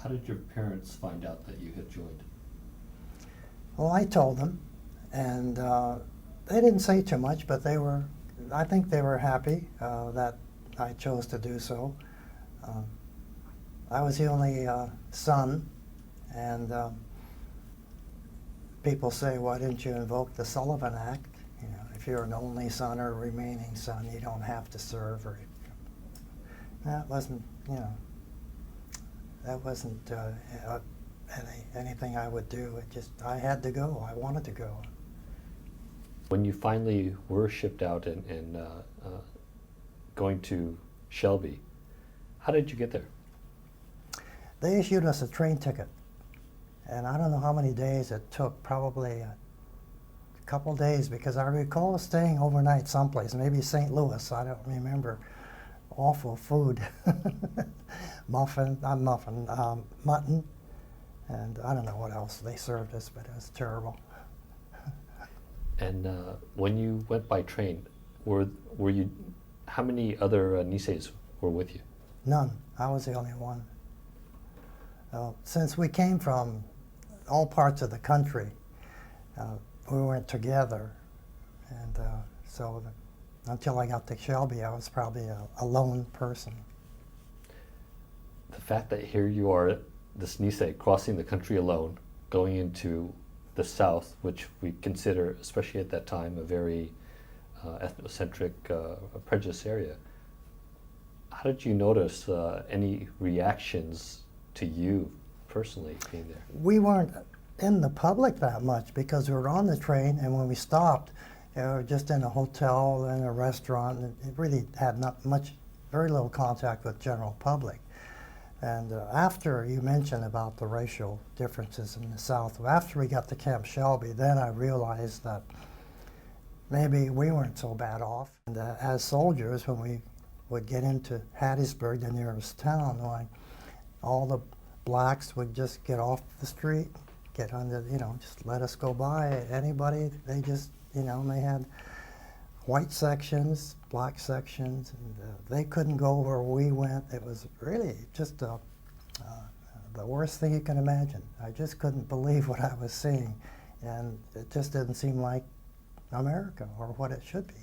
How did your parents find out that you had joined? Well, I told them, and they didn't say too much, but I think they were happy that I chose to do so. I was the only son, and people say, why didn't you invoke the Sullivan Act? You know, if you're an only son or a remaining son, you don't have to serve. Or that wasn't, you know, that wasn't anything I would do. It just, I had to go. I wanted to go. When you finally were shipped out and going to Shelby, how did you get there? They issued us a train ticket, and I don't know how many days it took, probably a couple days, because I recall staying overnight someplace, maybe St. Louis, I don't remember. Awful food. Mutton, and I don't know what else they served us, but it was terrible. And when you went by train, were you? How many other Niseis were with you? None. I was the only one. Since we came from all parts of the country, we weren't together, and so until I got to Shelby, I was probably a lone person. The fact that here you are, this Nisei, crossing the country alone, going into the South, which we consider, especially at that time, a very ethnocentric, prejudiced area. How did you notice any reactions to you personally being there? We weren't in the public that much because we were on the train, and when we stopped, we were just in a hotel and a restaurant, and it really had not much, very little contact with general public. And after you mentioned about the racial differences in the South, after we got to Camp Shelby, then I realized that maybe we weren't so bad off. And as soldiers, when we would get into Hattiesburg, the nearest town, like, all the blacks would just get off the street, get under, you know, just let us go by. Anybody, they just, you know, they had white sections, black sections, and they couldn't go where we went. It was really just the worst thing you can imagine. I just couldn't believe what I was seeing, and it just didn't seem like America or what it should be.